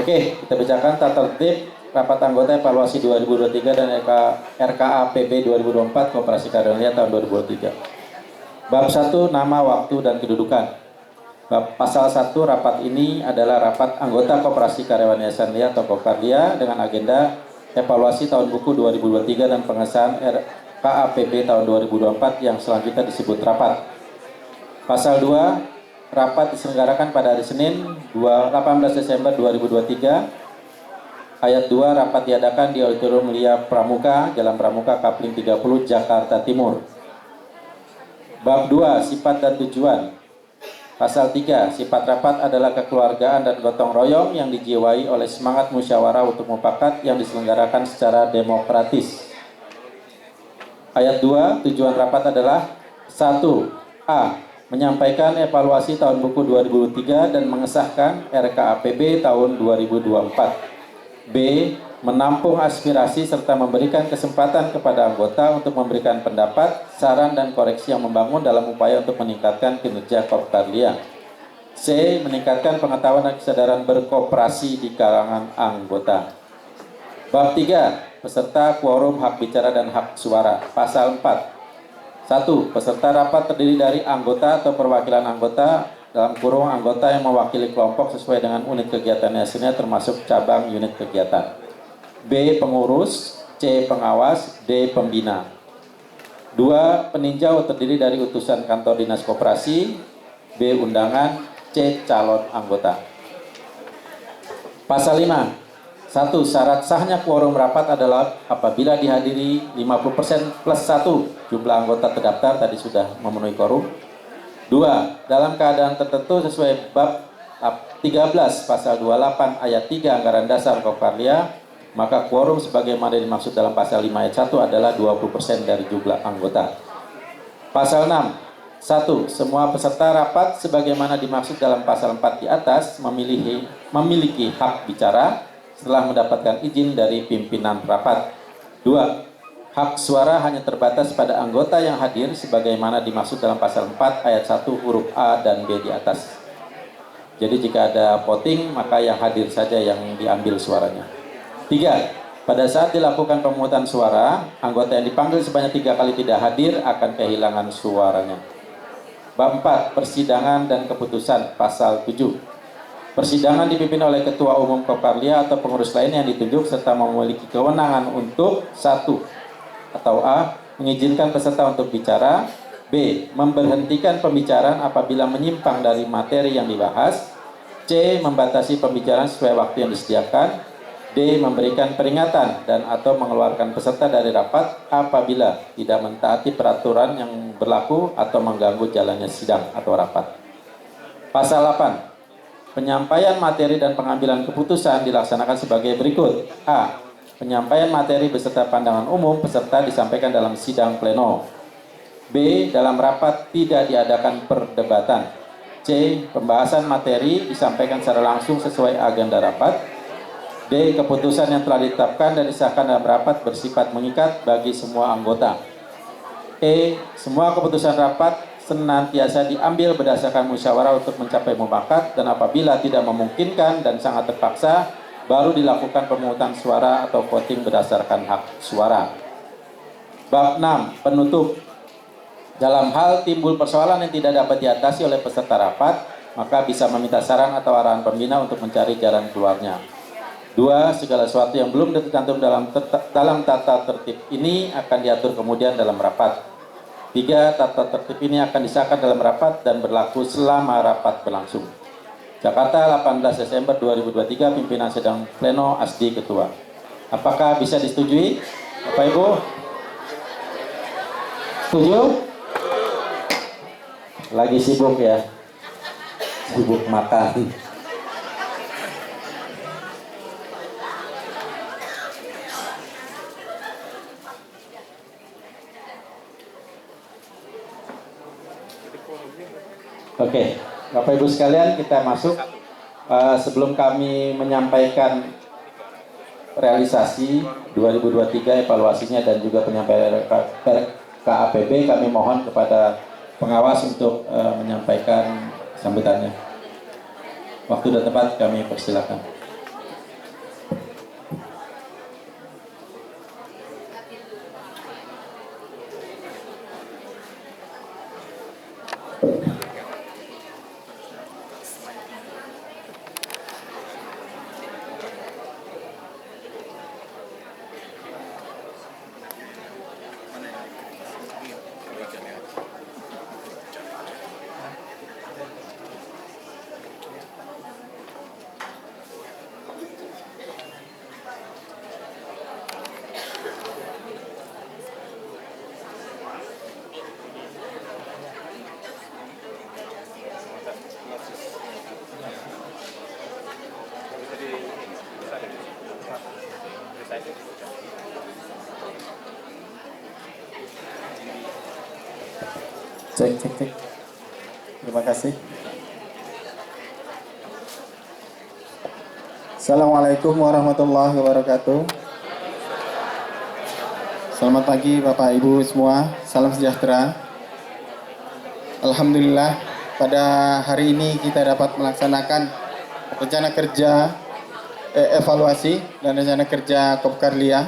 Oke, kita bacakan tata tertib rapat anggota evaluasi 2023 dan RKA PB 2024 Koperasi Karyawan tahun 2023. Bab 1, nama, waktu, dan kedudukan. Bab pasal 1, rapat ini adalah rapat anggota Koperasi Karyawan Yayasan Lia atau Kokarlia dengan agenda evaluasi tahun buku 2023 dan pengesahan RKA PB tahun 2024 yang selanjutnya disebut rapat. Pasal 2, rapat diselenggarakan pada hari Senin 18 Desember 2023. Ayat 2, rapat diadakan di Auditorium Lia Pramuka, Jalan Pramuka, Kapling 30, Jakarta Timur. Bab 2, sifat dan tujuan. Pasal 3, sifat rapat adalah kekeluargaan dan gotong royong yang dijiwai oleh semangat musyawarah untuk mufakat yang diselenggarakan secara demokratis. Ayat 2, tujuan rapat adalah 1. Menyampaikan evaluasi tahun buku 2003 dan mengesahkan RKAPB tahun 2024. B. Menampung aspirasi serta memberikan kesempatan kepada anggota untuk memberikan pendapat, saran, dan koreksi yang membangun dalam upaya untuk meningkatkan kinerja Koperlia. C. Meningkatkan pengetahuan dan kesadaran berkoperasi di kalangan anggota. Bab 3. Peserta, quorum, hak bicara, dan hak suara. Pasal 4. 1. Peserta rapat terdiri dari anggota atau perwakilan anggota dalam kurung anggota yang mewakili kelompok sesuai dengan unit kegiatan yayasannya termasuk cabang unit kegiatan. B. Pengurus. C. Pengawas. D. Pembina. 2. Peninjau terdiri dari utusan kantor dinas koperasi. B. Undangan. C. Calon anggota. Pasal 5. 1. Syarat sahnya quorum rapat adalah apabila dihadiri 50% plus 1 jumlah anggota terdaftar, tadi sudah memenuhi quorum. 2. Dalam keadaan tertentu sesuai bab 13 pasal 28 ayat 3 Anggaran Dasar Koperlia, maka quorum sebagaimana dimaksud dalam pasal 5 ayat 1 adalah 20% dari jumlah anggota. Pasal 6. 1. Semua peserta rapat sebagaimana dimaksud dalam pasal 4 di atas memiliki hak bicara setelah mendapatkan izin dari pimpinan rapat. 2. Hak suara hanya terbatas pada anggota yang hadir sebagaimana dimaksud dalam pasal 4 ayat 1 huruf A dan B di atas. Jadi jika ada voting maka yang hadir saja yang diambil suaranya. 3. Pada saat dilakukan pemungutan suara, anggota yang dipanggil sebanyak 3 kali tidak hadir akan kehilangan suaranya. Bab 4. Persidangan dan keputusan. Pasal 7. Persidangan dipimpin oleh Ketua Umum Koperlia atau pengurus lain yang ditunjuk serta memiliki kewenangan untuk 1. Atau A. Mengizinkan peserta untuk bicara. B. Memberhentikan pembicaraan apabila menyimpang dari materi yang dibahas. C. Membatasi pembicaraan sesuai waktu yang disediakan. D. Memberikan peringatan dan atau mengeluarkan peserta dari rapat apabila tidak mentaati peraturan yang berlaku atau mengganggu jalannya sidang atau rapat. Pasal 8. Penyampaian materi dan pengambilan keputusan dilaksanakan sebagai berikut. A. Penyampaian materi beserta pandangan umum peserta disampaikan dalam sidang pleno. B. Dalam rapat tidak diadakan perdebatan. C. Pembahasan materi disampaikan secara langsung sesuai agenda rapat. D. Keputusan yang telah ditetapkan dan disahkan dalam rapat bersifat mengikat bagi semua anggota. E. Semua keputusan rapat senantiasa diambil berdasarkan musyawarah untuk mencapai mufakat dan apabila tidak memungkinkan dan sangat terpaksa baru dilakukan pemungutan suara atau voting berdasarkan hak suara. Bab 6. Penutup. Dalam hal timbul persoalan yang tidak dapat diatasi oleh peserta rapat, maka bisa meminta saran atau arahan pembina untuk mencari jalan keluarnya. 2. Segala sesuatu yang belum tercantum dalam tata tertib ini akan diatur kemudian dalam rapat. 3. Tata tertib ini akan disahkan dalam rapat dan berlaku selama rapat berlangsung. Jakarta, 18 Desember 2023, pimpinan sidang pleno Asdi Ketua. Apakah bisa disetujui? Bapak Ibu? Setuju? Lagi sibuk ya? Sibuk makan. Oke, Bapak Ibu sekalian, kita masuk. Sebelum kami menyampaikan realisasi 2023 evaluasinya dan juga penyampaian KAPB, kami mohon kepada pengawas untuk menyampaikan sambutannya. Waktu dan tempat kami persilakan. Cek, cek, cek. Terima kasih. Assalamualaikum warahmatullahi wabarakatuh. Selamat pagi Bapak Ibu semua. Salam sejahtera. Alhamdulillah pada hari ini kita dapat melaksanakan rencana kerja evaluasi dan rencana kerja Kopkarlia.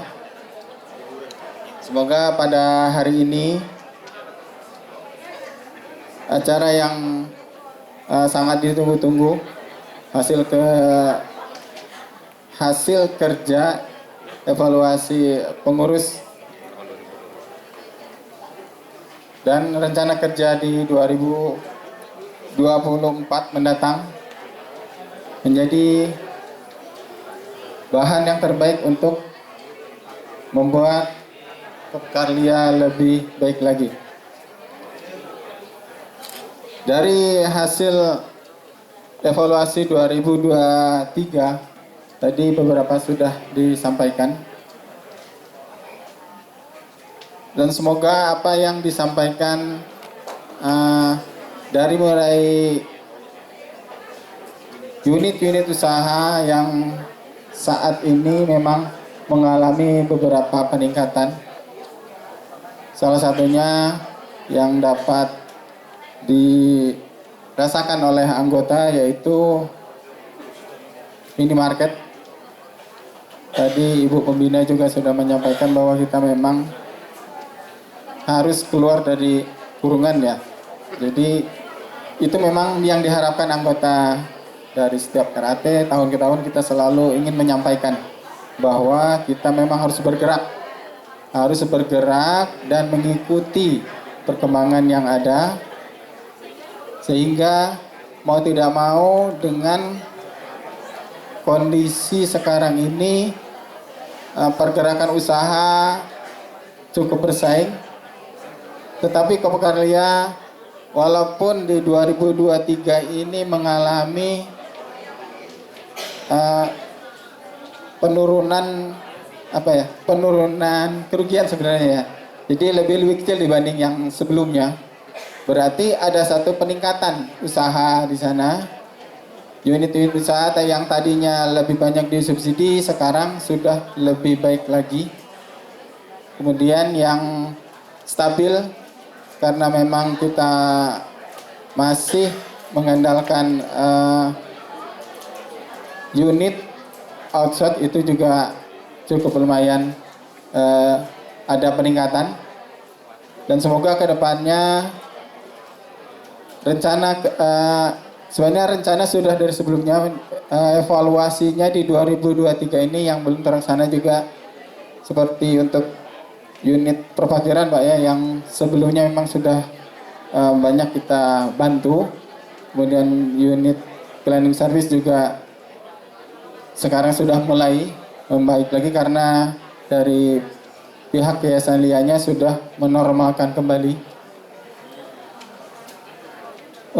Semoga pada hari ini acara yang sangat ditunggu-tunggu hasil kerja evaluasi pengurus dan rencana kerja di 2024 mendatang menjadi bahan yang terbaik untuk membuat Kopkarlia lebih baik lagi. Dari hasil evaluasi 2023 tadi beberapa sudah disampaikan, dan semoga apa yang disampaikan dari mulai unit-unit usaha yang saat ini memang mengalami beberapa peningkatan. Salah satunya yang dapat dirasakan oleh anggota yaitu minimarket. Tadi Ibu Pembina juga sudah menyampaikan bahwa kita memang harus keluar dari kurungan ya. Jadi itu memang yang diharapkan anggota dari setiap karate. Tahun ke tahun kita selalu ingin menyampaikan bahwa kita memang harus bergerak dan mengikuti perkembangan yang ada, sehingga mau tidak mau dengan kondisi sekarang ini pergerakan usaha cukup bersaing, tetapi Kopkarlia walaupun di 2023 ini mengalami penurunan kerugian sebenarnya ya. Jadi lebih kecil dibanding yang sebelumnya. Berarti ada satu peningkatan usaha di sana. Unit-unit usaha yang tadinya lebih banyak disubsidi sekarang sudah lebih baik lagi. Kemudian yang stabil karena memang kita masih mengandalkan unit outsource, itu juga cukup lumayan ada peningkatan. Dan semoga kedepannya sebenarnya rencana sudah dari sebelumnya, evaluasinya di 2023 ini yang belum terlaksana juga seperti untuk unit perparkiran Pak ya, yang sebelumnya memang sudah banyak kita bantu. Kemudian unit cleaning service juga sekarang sudah mulai membaik lagi karena dari pihak Yayasan Lianya sudah menormalkan kembali.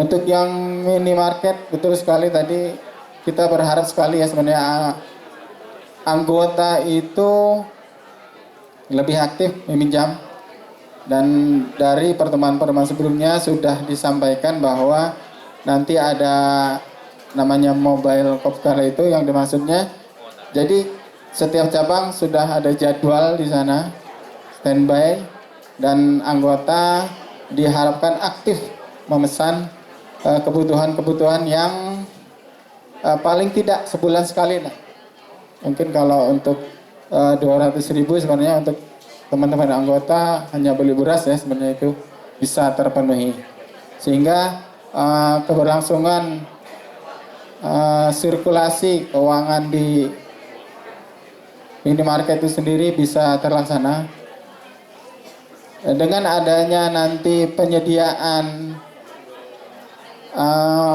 Untuk yang minimarket, betul sekali tadi kita berharap sekali ya sebenarnya anggota itu lebih aktif meminjam. Dan dari pertemuan-pertemuan sebelumnya sudah disampaikan bahwa nanti ada namanya mobile Kopkarlia itu yang dimaksudnya. Jadi setiap cabang sudah ada jadwal di sana standby, dan anggota diharapkan aktif memesan kebutuhan-kebutuhan yang paling tidak sebulan sekali. Nah, mungkin kalau untuk 200.000 sebenarnya untuk teman-teman anggota hanya beli beras ya, sebenarnya itu bisa terpenuhi, sehingga keberlangsungan sirkulasi keuangan di minimarket itu sendiri bisa terlaksana. Dengan adanya nanti penyediaan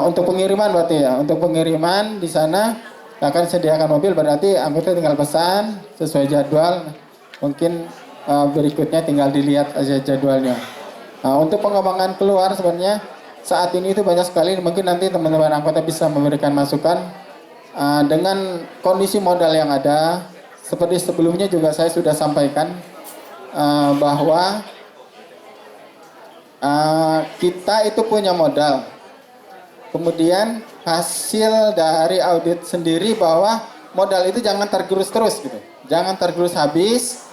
untuk pengiriman berarti ya, untuk pengiriman di sana akan sediakan mobil, berarti anggota tinggal pesan sesuai jadwal. Mungkin berikutnya tinggal dilihat aja jadwalnya. Untuk pengembangan keluar sebenarnya saat ini itu banyak sekali, mungkin nanti teman-teman anggota bisa memberikan masukan dengan kondisi modal yang ada seperti sebelumnya juga saya sudah sampaikan bahwa kita itu punya modal. Kemudian hasil dari audit sendiri bahwa modal itu jangan tergerus terus gitu. Jangan tergerus habis.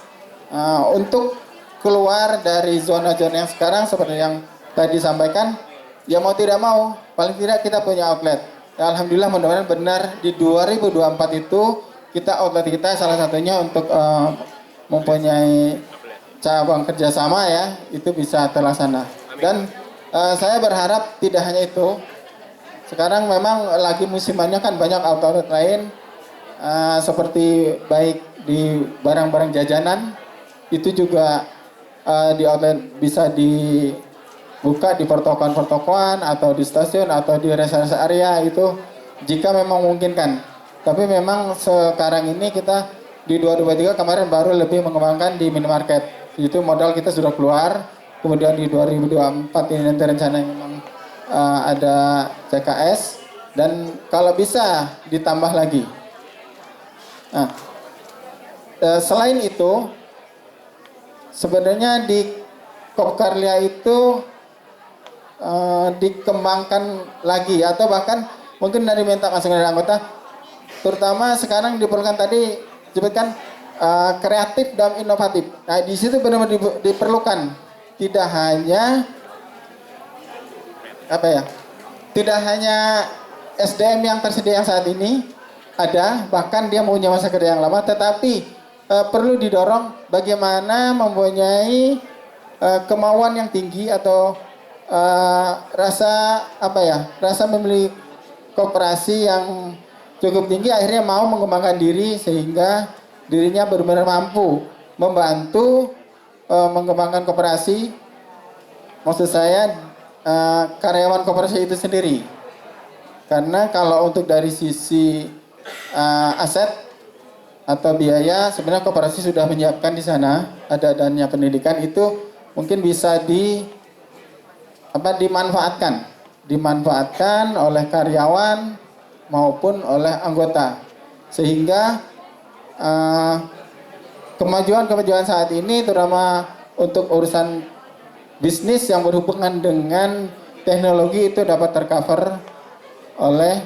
Untuk keluar dari zona-zona yang sekarang seperti yang tadi disampaikan, ya mau tidak mau, paling tidak kita punya outlet. Ya, alhamdulillah mudah-mudahan benar di 2024 itu kita outlet kita salah satunya untuk mempunyai cabang kerjasama ya, itu bisa terlaksana. Dan saya berharap tidak hanya itu. Sekarang memang lagi musimannya kan banyak outlet lain seperti baik di barang-barang jajanan itu juga di outlet bisa dibuka di pertokoan-pertokoan atau di stasiun atau di rest area itu jika memang memungkinkan. Tapi memang sekarang ini kita di 2023 kemarin baru lebih mengembangkan di minimarket. Itu modal kita sudah keluar. Kemudian di 2024 ini nanti rencananya memang ada CKS dan kalau bisa ditambah lagi. Nah, selain itu sebenarnya di Kopkarlia itu dikembangkan lagi atau bahkan mungkin dari minta masukan dari anggota, terutama sekarang diperlukan tadi disebutkan kreatif dan inovatif. Nah di situ benar-benar diperlukan tidak hanya tidak hanya SDM yang tersedia yang saat ini ada, bahkan dia punya masa kerja yang lama, tetapi perlu didorong bagaimana mempunyai kemauan yang tinggi atau rasa memiliki koperasi yang cukup tinggi, akhirnya mau mengembangkan diri sehingga dirinya benar-benar mampu membantu mengembangkan koperasi. Maksud saya karyawan koperasi itu sendiri. Karena kalau untuk dari sisi aset atau biaya, sebenarnya koperasi sudah menyiapkan di sana, ada dana pendidikan itu mungkin bisa dimanfaatkan oleh karyawan maupun oleh anggota, sehingga kemajuan saat ini terutama untuk urusan bisnis yang berhubungan dengan teknologi itu dapat tercover oleh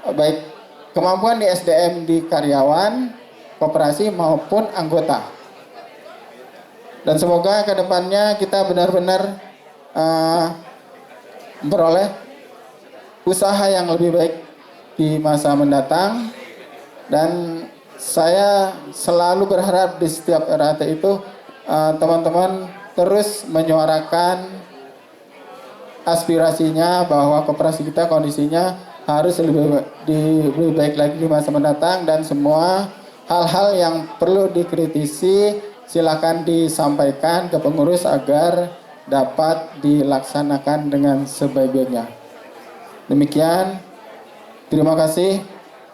baik kemampuan di SDM di karyawan koperasi maupun anggota. Dan semoga kedepannya kita benar-benar beroleh usaha yang lebih baik di masa mendatang. Dan saya selalu berharap di setiap RAT itu teman-teman terus menyuarakan aspirasinya bahwa koperasi kita kondisinya harus lebih baik lagi di masa mendatang, dan semua hal-hal yang perlu dikritisi silakan disampaikan ke pengurus agar dapat dilaksanakan dengan sebaik-baiknya. Demikian, terima kasih.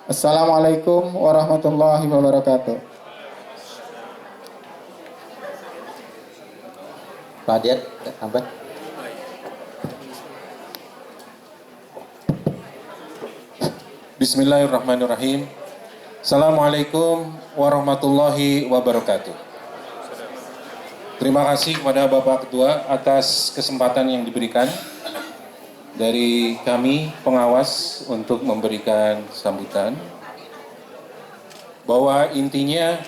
Assalamualaikum warahmatullahi wabarakatuh. Pak Diat, tambah. Bismillahirrahmanirrahim. Assalamualaikum warahmatullahi wabarakatuh. Terima kasih kepada Bapak Ketua atas kesempatan yang diberikan dari kami pengawas untuk memberikan sambutan. Bahwa intinya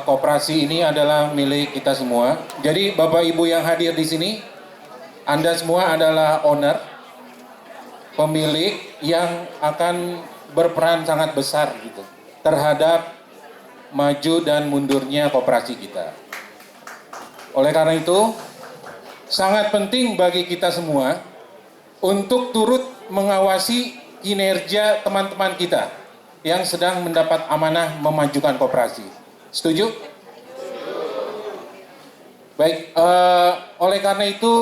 koperasi ini adalah milik kita semua. Jadi Bapak Ibu yang hadir di sini, Anda semua adalah owner, pemilik yang akan berperan sangat besar gitu terhadap maju dan mundurnya koperasi kita. Oleh karena itu, sangat penting bagi kita semua untuk turut mengawasi kinerja teman-teman kita yang sedang mendapat amanah memajukan koperasi. Setuju? Baik, oleh karena itu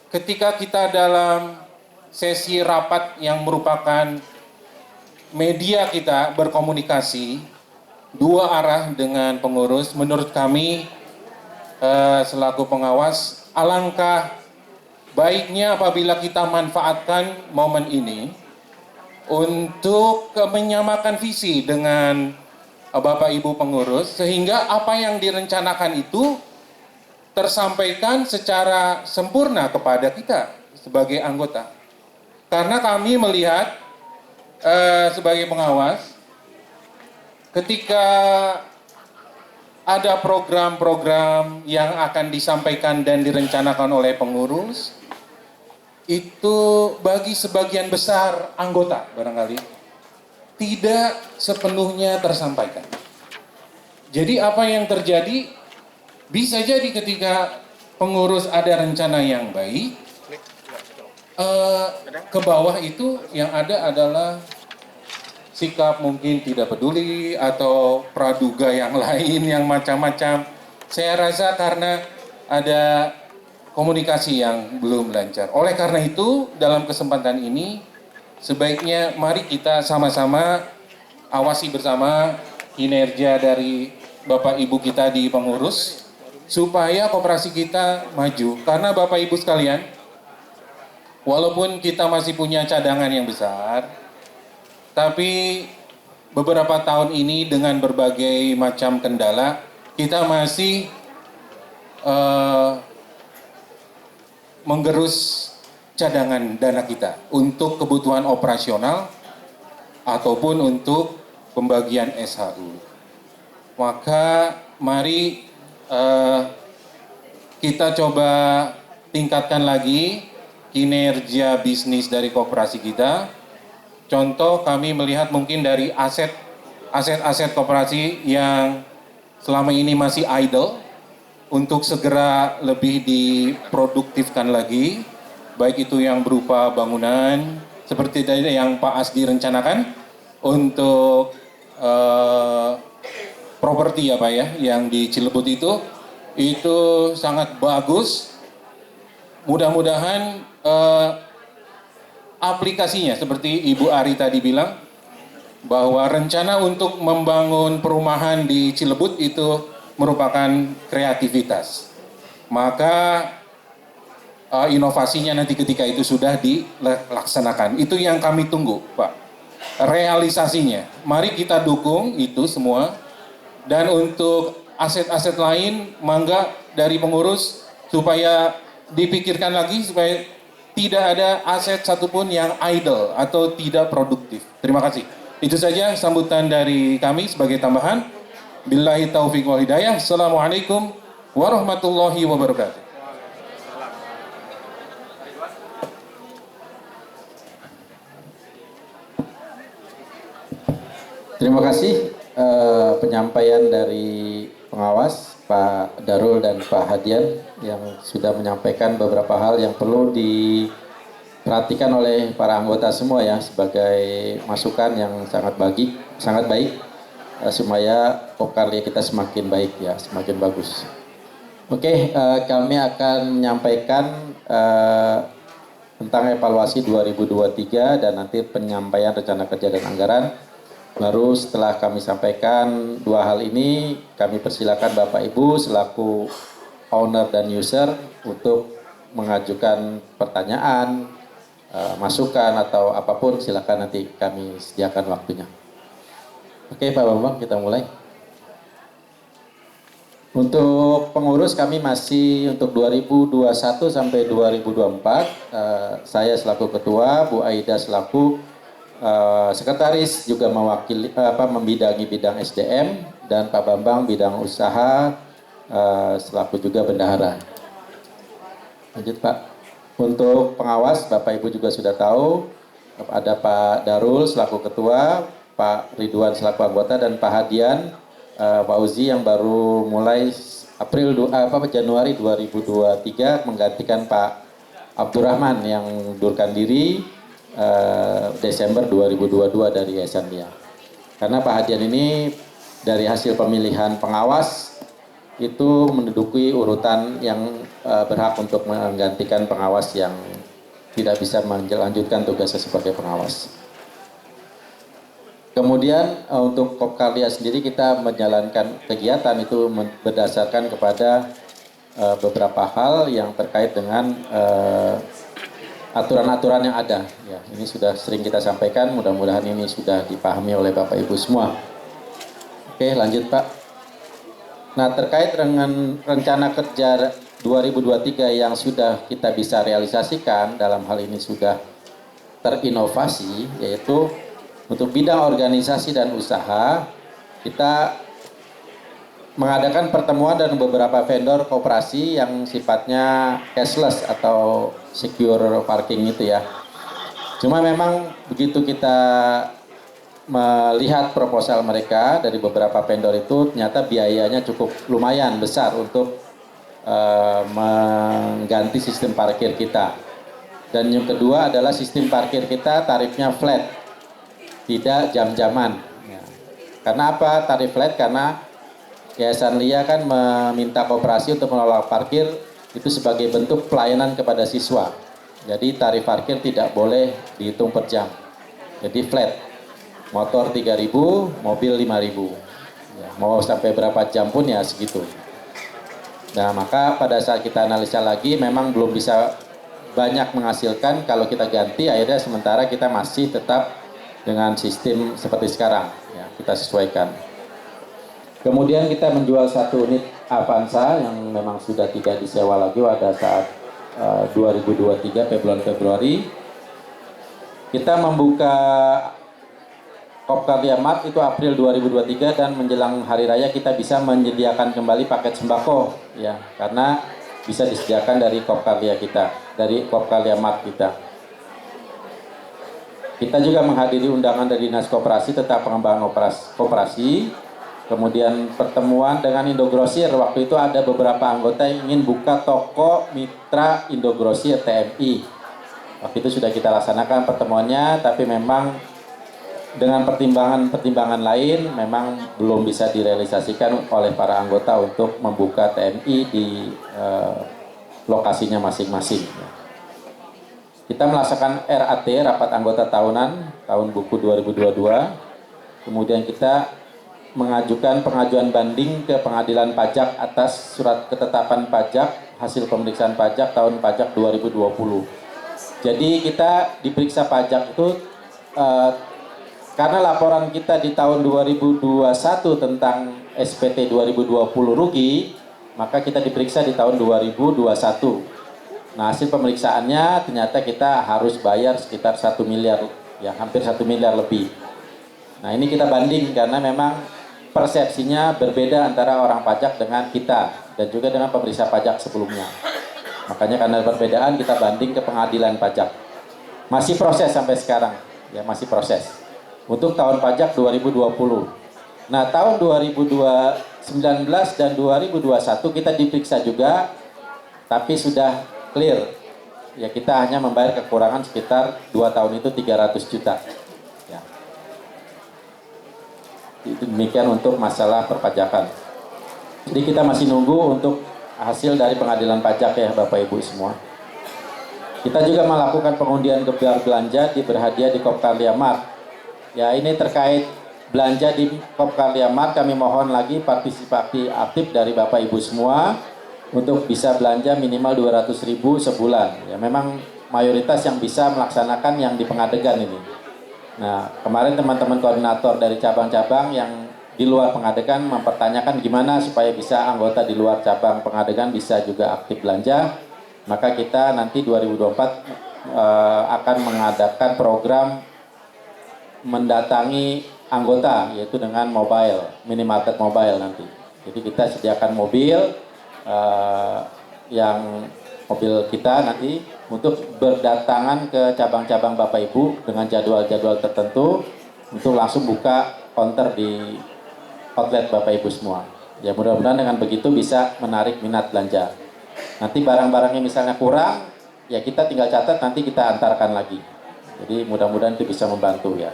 ketika kita dalam sesi rapat yang merupakan media kita berkomunikasi dua arah dengan pengurus, menurut kami selaku pengawas, alangkah baiknya apabila kita manfaatkan momen ini untuk menyamakan visi dengan Bapak Ibu pengurus, sehingga apa yang direncanakan itu tersampaikan secara sempurna kepada kita sebagai anggota. Karena kami melihat sebagai pengawas, ketika ada program-program yang akan disampaikan dan direncanakan oleh pengurus, itu bagi sebagian besar anggota barangkali tidak sepenuhnya tersampaikan. Jadi apa yang terjadi, bisa jadi ketika pengurus ada rencana yang baik, ke bawah itu yang ada adalah sikap mungkin tidak peduli atau praduga yang lain yang macam-macam. Saya rasa karena ada komunikasi yang belum lancar. Oleh karena itu, dalam kesempatan ini sebaiknya mari kita sama-sama awasi bersama kinerja dari Bapak Ibu kita di pengurus supaya koperasi kita maju. Karena Bapak Ibu sekalian, walaupun kita masih punya cadangan yang besar, tapi beberapa tahun ini dengan berbagai macam kendala, kita masih menggerus cadangan dana kita untuk kebutuhan operasional ataupun untuk pembagian SHU. Maka mari kita coba tingkatkan lagi kinerja bisnis dari koperasi kita. Contoh, kami melihat mungkin dari aset koperasi yang selama ini masih idle untuk segera lebih diproduktifkan lagi, baik itu yang berupa bangunan seperti tadi yang Pak Asdi rencanakan untuk properti ya Pak ya, yang di Cilebut itu sangat bagus. Mudah-mudahan aplikasinya seperti Ibu Ari tadi bilang, bahwa rencana untuk membangun perumahan di Cilebut itu merupakan kreativitas. Maka inovasinya nanti ketika itu sudah dilaksanakan. Itu yang kami tunggu, Pak. Realisasinya. Mari kita dukung itu semua. Dan untuk aset-aset lain, mangga dari pengurus supaya dipikirkan lagi supaya tidak ada aset satupun yang idle atau tidak produktif. Terima kasih. Itu saja sambutan dari kami sebagai tambahan. Billahi taufiq wal hidayah. Assalamualaikum warahmatullahi wabarakatuh. Terima kasih penyampaian dari pengawas Pak Darul dan Pak Hadian yang sudah menyampaikan beberapa hal yang perlu diperhatikan oleh para anggota semua ya, sebagai masukan yang sangat baik supaya Popkarlia kita semakin baik ya, semakin bagus. Oke, kami akan menyampaikan tentang evaluasi 2023 dan nanti penyampaian rencana kerja dan anggaran. Baru setelah kami sampaikan dua hal ini, kami persilakan Bapak Ibu selaku owner dan user untuk mengajukan pertanyaan, masukan atau apapun, silakan nanti kami sediakan waktunya. Oke Pak Bambang, kita mulai. Untuk pengurus kami masih untuk 2021 sampai 2024, saya selaku ketua, Bu Aida selaku sekretaris juga mewakili membidangi bidang SDM, dan Pak Bambang bidang usaha selaku juga bendahara. Lanjut Pak. Untuk pengawas Bapak Ibu juga sudah tahu, ada Pak Darul selaku ketua, Pak Ridwan selaku anggota, dan Pak Hadian Pak Uzi yang baru mulai Januari 2023 menggantikan Pak Abdurrahman yang mundurkan diri Desember 2022 dari Esandia. Karena Pak Hadian ini dari hasil pemilihan pengawas itu menduduki urutan yang berhak untuk menggantikan pengawas yang tidak bisa melanjutkan tugasnya sebagai pengawas. Kemudian untuk Popkarlia sendiri kita menjalankan kegiatan itu berdasarkan kepada beberapa hal yang terkait dengan aturan-aturan yang ada. Ya, ini sudah sering kita sampaikan, mudah-mudahan ini sudah dipahami oleh Bapak Ibu semua. Oke, lanjut Pak. Nah, terkait dengan rencana kerja 2023 yang sudah kita bisa realisasikan, dalam hal ini sudah terinovasi, yaitu untuk bidang organisasi dan usaha, kita mengadakan pertemuan dan beberapa vendor koperasi yang sifatnya cashless atau secure parking itu ya. Cuma memang begitu kita melihat proposal mereka dari beberapa vendor itu, ternyata biayanya cukup lumayan besar untuk mengganti sistem parkir kita. Dan yang kedua adalah sistem parkir kita tarifnya flat, tidak jam-jaman. Ya. Karena apa tarif flat? Karena Yayasan LIA kan meminta koperasi untuk mengelola parkir itu sebagai bentuk pelayanan kepada siswa. Jadi tarif parkir tidak boleh dihitung per jam. Jadi flat. Motor 3.000, mobil 5.000. Ya, mau sampai berapa jam pun ya segitu. Nah, maka pada saat kita analisa lagi memang belum bisa banyak menghasilkan kalau kita ganti, akhirnya sementara kita masih tetap dengan sistem seperti sekarang. Ya, kita sesuaikan. Kemudian kita menjual satu unit Avanza yang memang sudah tidak disewa lagi pada saat 2023 Februari. Kita membuka Kopkarya Mart itu April 2023 dan menjelang hari raya kita bisa menyediakan kembali paket sembako ya, karena bisa disediakan dari Kopkarya kita, dari Kopkarya Mart kita. Kita juga menghadiri undangan dari Dinas Koperasi tentang pengembangan koperasi. Kemudian pertemuan dengan Indogrosir, waktu itu ada beberapa anggota yang ingin buka toko mitra Indogrosir TMI. Waktu itu sudah kita laksanakan pertemuannya, tapi memang dengan pertimbangan lain memang belum bisa direalisasikan oleh para anggota untuk membuka TMI di lokasinya masing-masing. Kita melaksanakan RAT, Rapat Anggota Tahunan, tahun buku 2022. Kemudian kita mengajukan pengajuan banding ke Pengadilan Pajak atas surat ketetapan pajak hasil pemeriksaan pajak tahun pajak 2020. Jadi kita diperiksa pajak itu karena laporan kita di tahun 2021 tentang SPT 2020 rugi, maka kita diperiksa di tahun 2021. Nah, hasil pemeriksaannya ternyata kita harus bayar sekitar 1 miliar, ya hampir 1 miliar lebih. Nah, ini kita banding karena memang persepsinya berbeda antara orang pajak dengan kita dan juga dengan pemeriksa pajak sebelumnya. Makanya karena perbedaan kita banding ke Pengadilan Pajak. Masih proses sampai sekarang, ya masih proses. Untuk tahun pajak 2020. Nah, tahun 2019 dan 2021 kita diperiksa juga, tapi sudah clear. Ya, kita hanya membayar kekurangan sekitar 2 tahun itu 300 juta. Ya. Itu demikian untuk masalah perpajakan. Jadi kita masih nunggu untuk hasil dari Pengadilan Pajak ya Bapak Ibu semua. Kita juga melakukan pengundian gelar belanja di berhadiah di Kopkarya Mart. Ya, ini terkait belanja di Kopkarya Mart, kami mohon lagi partisipasi aktif dari Bapak Ibu semua untuk bisa belanja minimal 200.000 sebulan. Ya, memang mayoritas yang bisa melaksanakan yang di Pengadegan ini. Nah, kemarin teman-teman koordinator dari cabang-cabang yang di luar Pengadegan mempertanyakan gimana supaya bisa anggota di luar cabang Pengadegan bisa juga aktif belanja. Maka kita nanti 2024 akan mengadakan program mendatangi anggota, yaitu dengan mobile, minimarket mobile nanti. Jadi kita sediakan mobil yang mobil kita nanti untuk berdatangan ke cabang-cabang Bapak Ibu dengan jadwal-jadwal tertentu untuk langsung buka counter di outlet Bapak Ibu semua. Ya, mudah-mudahan dengan begitu bisa menarik minat belanja. Nanti barang-barangnya misalnya kurang, ya kita tinggal catat, nanti kita antarkan lagi. Jadi mudah-mudahan itu bisa membantu ya.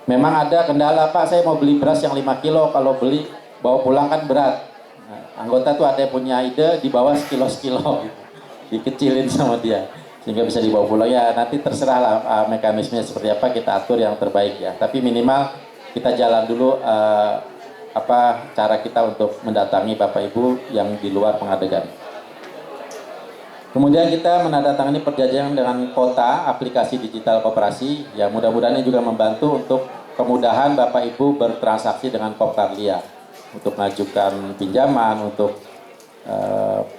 Memang ada kendala, Pak, saya mau beli beras yang 5 kilo, kalau beli bawa pulang kan berat. Nah, anggota tuh ada yang punya ide di bawah sekilo-sekilo, dikecilin sama dia sehingga bisa dibawa pulang. Ya nanti terserah lah mekanismenya seperti apa, kita atur yang terbaik ya. Tapi minimal kita jalan dulu cara kita untuk mendatangi Bapak Ibu yang di luar Pengadegan. Kemudian kita menandatangani perjanjian dengan Kota aplikasi digital koperasi, ya mudah-mudahan ini juga membantu untuk kemudahan Bapak Ibu bertransaksi dengan Kopkarlia untuk mengajukan pinjaman, untuk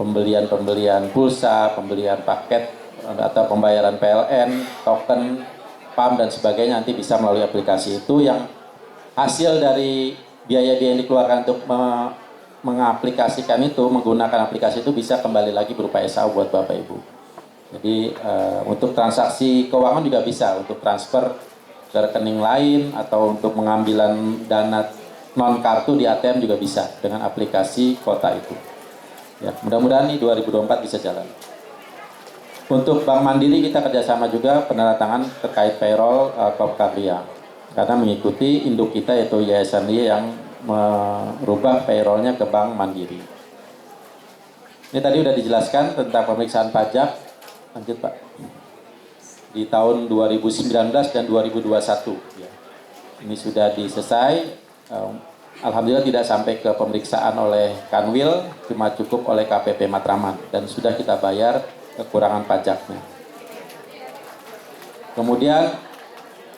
pembelian pulsa, pembelian paket atau pembayaran PLN, token, PAM dan sebagainya nanti bisa melalui aplikasi itu, yang hasil dari biaya-biaya yang dikeluarkan untuk mengaplikasikan itu, menggunakan aplikasi itu bisa kembali lagi berupa SAU buat Bapak Ibu. Jadi untuk transaksi keuangan juga bisa, untuk transfer ke rekening lain atau untuk pengambilan dana non kartu di ATM juga bisa dengan aplikasi Kota itu. Ya, mudah-mudahan nih 2024 bisa jalan. Untuk Bank Mandiri kita kerjasama juga penandatangan terkait payroll Kopkarlia, karena mengikuti induk kita yaitu Yayasan Lia yang merubah payrollnya ke Bank Mandiri. Ini tadi sudah dijelaskan tentang pemeriksaan pajak. Lanjut Pak. Di tahun 2019 dan 2021. Ya. Ini sudah diselesai. Alhamdulillah tidak sampai ke pemeriksaan oleh Kanwil, cuma cukup oleh KPP Matraman dan sudah kita bayar kekurangan pajaknya. Kemudian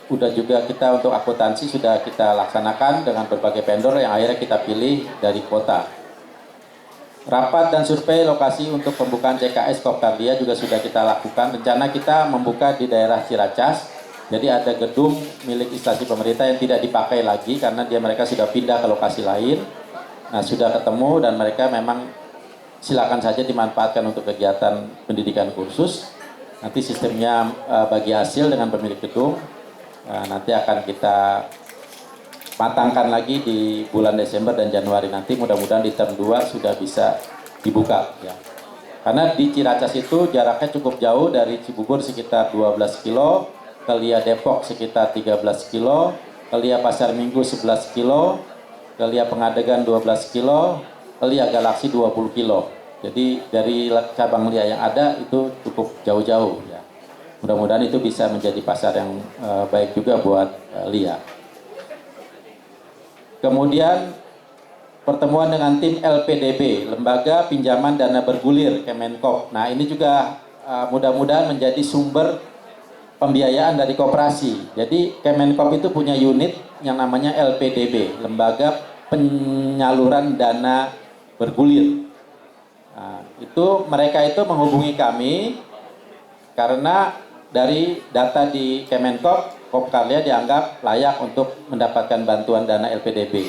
udah juga kita untuk akuntansi sudah kita laksanakan dengan berbagai vendor yang akhirnya kita pilih dari Kota. Rapat dan survei lokasi untuk pembukaan CKS Kopkarlia juga sudah kita lakukan. Rencana kita membuka di daerah Ciracas. Jadi ada gedung milik instansi pemerintah yang tidak dipakai lagi karena mereka sudah pindah ke lokasi lain. Nah, sudah ketemu dan mereka memang silakan saja dimanfaatkan untuk kegiatan pendidikan kursus. Nanti sistemnya bagi hasil dengan pemilik gedung. Nanti akan kita matangkan lagi di bulan Desember dan Januari nanti, mudah-mudahan di term 2 sudah bisa dibuka ya. Karena di Ciracas itu jaraknya cukup jauh, dari Cibubur sekitar 12 kilo, ke Lia Depok sekitar 13 kilo, ke Lia Pasar Minggu 11 kilo, ke Lia Pengadegan 12 kilo, ke Lia Galaksi 20 kilo. Jadi dari cabang Lia yang ada itu cukup jauh-jauh ya. Mudah-mudahan itu bisa menjadi pasar yang baik juga buat Lia. Kemudian pertemuan dengan tim LPDB, Lembaga Pinjaman Dana Bergulir Kemenkop. Nah, ini juga mudah-mudahan menjadi sumber pembiayaan dari koperasi. Jadi Kemenkop itu punya unit yang namanya LPDB, Lembaga Penyaluran Dana Bergulir. Nah, mereka itu menghubungi kami karena dari data di Kemenkop, Kopkarlia dianggap layak untuk mendapatkan bantuan dana LPDB.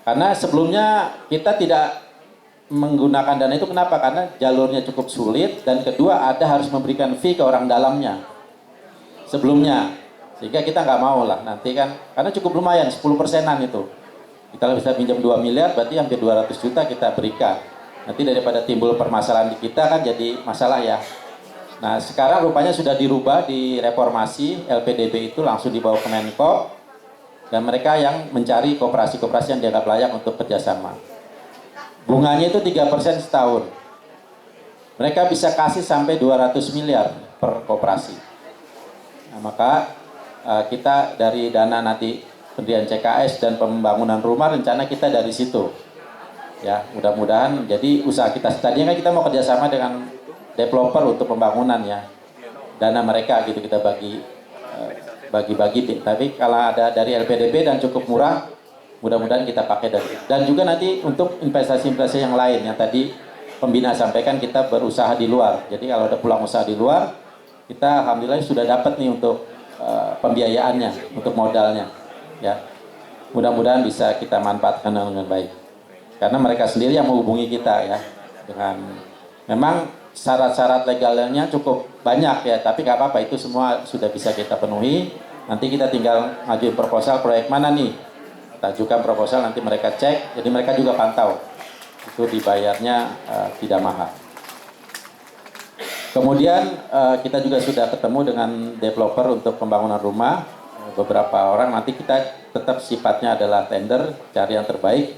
Karena sebelumnya kita tidak menggunakan dana itu, kenapa? Karena jalurnya cukup sulit, dan kedua harus memberikan fee ke orang dalamnya sebelumnya. Sehingga kita nggak mau lah nanti kan, karena cukup lumayan 10%-an itu. Kita bisa pinjam 2 miliar, berarti hampir 200 juta kita berikan. Nanti daripada timbul permasalahan di kita kan jadi masalah ya. Nah, sekarang rupanya sudah dirubah, di reformasi, LPDB itu langsung dibawa ke Kemenkop, dan mereka yang mencari koperasi-koperasi yang dianggap layak untuk kerjasama. Bunganya itu 3% setahun. Mereka bisa kasih sampai 200 miliar per koperasi. Nah, maka kita dari dana nanti pendirian CKS dan pembangunan rumah, rencana kita dari situ. Ya, mudah-mudahan jadi usaha kita. Tadinya kan kita mau kerjasama dengan developer untuk pembangunan ya, dana mereka gitu kita bagi-bagi. Tapi kalau ada dari LPDB dan cukup murah, mudah-mudahan kita pakai dari. Dan juga nanti untuk investasi-investasi yang lain yang tadi pembina sampaikan, kita berusaha di luar. Jadi kalau ada pulang usaha di luar, kita alhamdulillah sudah dapat nih untuk pembiayaannya, untuk modalnya ya. Mudah-mudahan bisa kita manfaatkan dengan baik. Karena mereka sendiri yang menghubungi kita ya, dengan memang syarat-syarat legalnya cukup banyak ya, tapi nggak apa-apa, itu semua sudah bisa kita penuhi. Nanti kita tinggal ngajuin proposal, proyek mana nih, kita ajukan proposal, nanti mereka cek, jadi mereka juga pantau, itu dibayarnya tidak mahal. Kemudian kita juga sudah ketemu dengan developer untuk pembangunan rumah, beberapa orang. Nanti kita tetap sifatnya adalah tender, cari yang terbaik,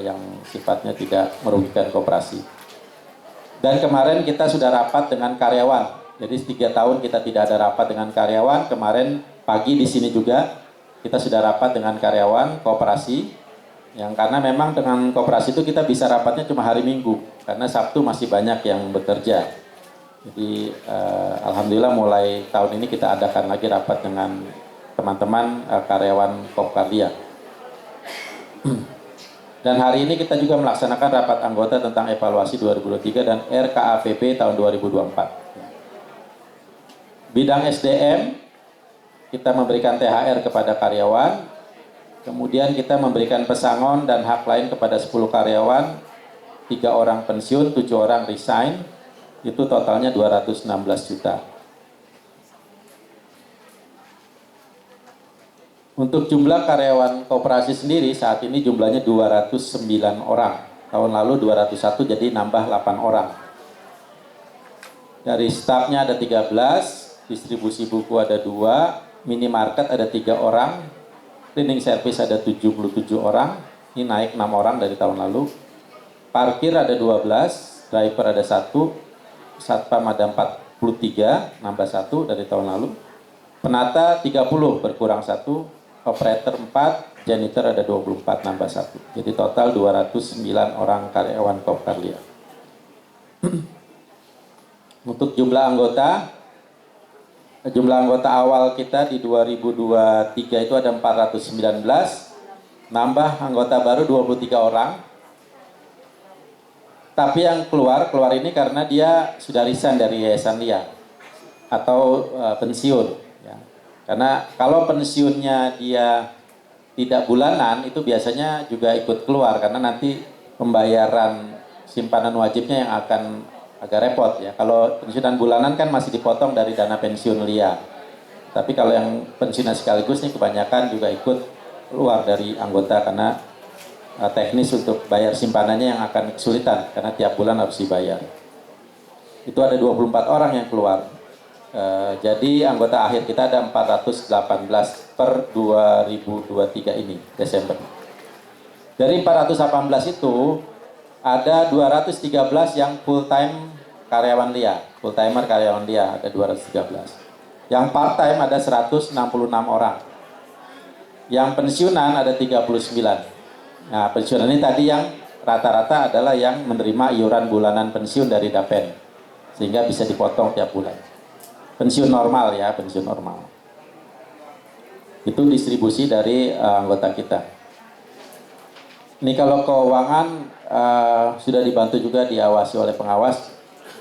yang sifatnya tidak merugikan koperasi. Dan kemarin kita sudah rapat dengan karyawan. Jadi 3 tahun kita tidak ada rapat dengan karyawan. Kemarin pagi di sini juga kita sudah rapat dengan karyawan koperasi. Yang karena memang dengan koperasi itu kita bisa rapatnya cuma hari Minggu, karena Sabtu masih banyak yang bekerja. Jadi alhamdulillah mulai tahun ini kita adakan lagi rapat dengan teman-teman karyawan Kopkardia. Dan hari ini kita juga melaksanakan rapat anggota tentang evaluasi 2023 dan RKAPP tahun 2024. Bidang SDM, kita memberikan THR kepada karyawan, kemudian kita memberikan pesangon dan hak lain kepada 10 karyawan, 3 orang pensiun, 7 orang resign, itu totalnya 216 juta. Untuk jumlah karyawan koperasi sendiri saat ini jumlahnya 209 orang. Tahun lalu 201, jadi nambah 8 orang. Dari stafnya ada 13, distribusi buku ada 2, minimarket ada 3 orang, cleaning service ada 77 orang, ini naik 6 orang dari tahun lalu. Parkir ada 12, driver ada 1, satpam ada 43, nambah 1 dari tahun lalu. Penata 30, berkurang 1, operator 4, janitor ada 24, nambah 1. Jadi total 209 orang karyawan Kopkardia. Untuk jumlah anggota awal kita di 2023 itu ada 419, nambah anggota baru 23 orang. Tapi yang keluar ini karena dia sudah resign dari Yayasan LIA atau pensiun. Ya. Karena kalau pensiunnya dia tidak bulanan itu biasanya juga ikut keluar karena nanti pembayaran simpanan wajibnya yang akan agak repot ya. Kalau pensiunan bulanan kan masih dipotong dari dana pensiun LIA. Tapi kalau yang pensiunan sekaligus nih kebanyakan juga ikut keluar dari anggota karena teknis untuk bayar simpanannya yang akan kesulitan karena tiap bulan harus dibayar. Itu ada 24 orang yang keluar. Jadi anggota akhir kita ada 418 per 2023 ini, Desember. Dari 418 itu ada 213 yang full time karyawan LIA, full timer karyawan LIA ada 213. Yang part time ada 166 orang. Yang pensiunan ada 39. Nah, pensiunan ini tadi yang rata-rata adalah yang menerima iuran bulanan pensiun dari Dapen, sehingga bisa dipotong tiap bulan. Pensiun normal ya, pensiun normal. Itu distribusi dari anggota kita. Ini kalau keuangan sudah dibantu juga diawasi oleh pengawas.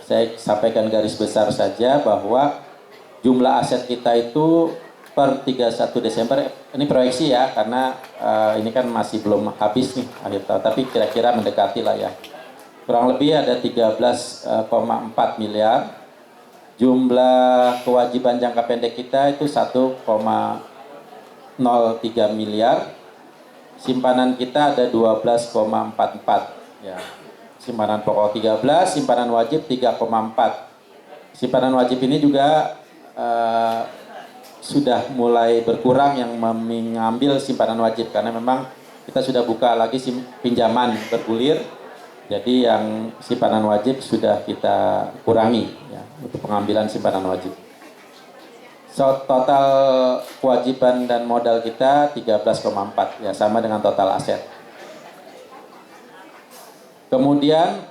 Saya sampaikan garis besar saja bahwa jumlah aset kita itu per 31 Desember, ini proyeksi ya, karena ini kan masih belum habis nih akhir tahun, tapi kira-kira mendekati lah ya. Kurang lebih ada 13,4 miliar. Jumlah kewajiban jangka pendek kita itu 1,03 miliar. Simpanan kita ada 12,44 ya. Simpanan pokok 13, simpanan wajib 3,4. Simpanan wajib ini juga sudah mulai berkurang yang mengambil simpanan wajib karena memang kita sudah buka lagi pinjaman bergulir, jadi yang simpanan wajib sudah kita kurangi ya, untuk pengambilan simpanan wajib. So, total kewajiban dan modal kita 13,4 ya, sama dengan total aset. Kemudian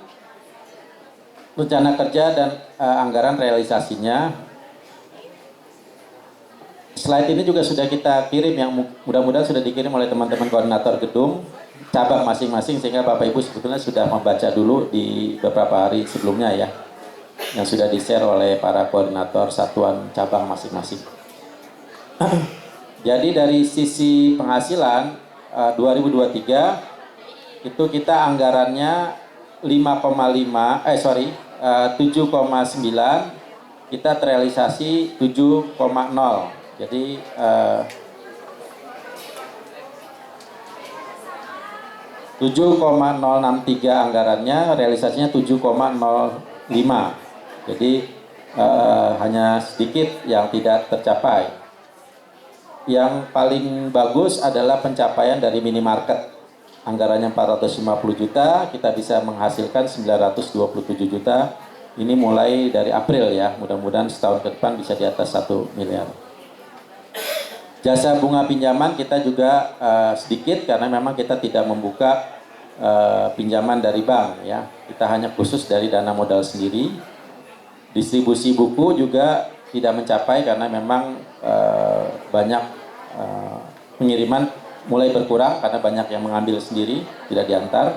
rencana kerja dan anggaran realisasinya. Slide ini juga sudah kita kirim, yang mudah-mudahan sudah dikirim oleh teman-teman koordinator gedung cabang masing-masing, sehingga Bapak Ibu sebetulnya sudah membaca dulu di beberapa hari sebelumnya ya, yang sudah di-share oleh para koordinator satuan cabang masing-masing. Jadi dari sisi penghasilan 2023 itu kita anggarannya 7,9, kita terrealisasi 7,0. Jadi 7,063 anggarannya, realisasinya 7,05. Jadi hanya sedikit yang tidak tercapai. Yang paling bagus adalah pencapaian dari minimarket. Anggarannya 450 juta, kita bisa menghasilkan 927 juta. Ini mulai dari April ya, mudah-mudahan setahun ke depan bisa di atas 1 miliar. Jasa bunga pinjaman kita juga sedikit karena memang kita tidak membuka pinjaman dari bank ya. Kita hanya khusus dari dana modal sendiri. Distribusi buku juga tidak mencapai karena memang banyak pengiriman mulai berkurang karena banyak yang mengambil sendiri, tidak diantar.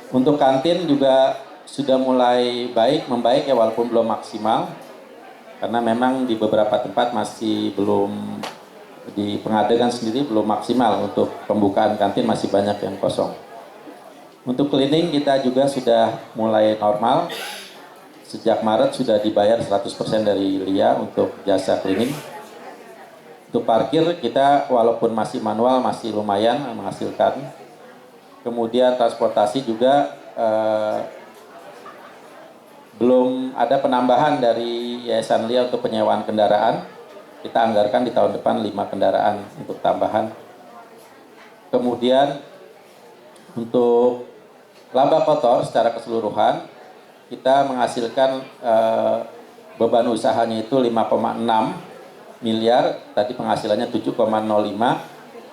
Untuk kantin juga sudah mulai membaik ya, walaupun belum maksimal karena memang di beberapa tempat masih belum, di Pengadegan sendiri belum maksimal untuk pembukaan kantin, masih banyak yang kosong. Untuk cleaning kita juga sudah mulai normal. Sejak Maret sudah dibayar 100% dari LIA untuk jasa cleaning. Untuk parkir kita walaupun masih manual masih lumayan menghasilkan. Kemudian transportasi juga belum ada penambahan dari Yayasan LIA untuk penyewaan kendaraan. Kita anggarkan di tahun depan 5 kendaraan untuk tambahan. Kemudian untuk laba kotor secara keseluruhan kita menghasilkan beban usahanya itu 5,6 miliar, tadi penghasilannya 7,05,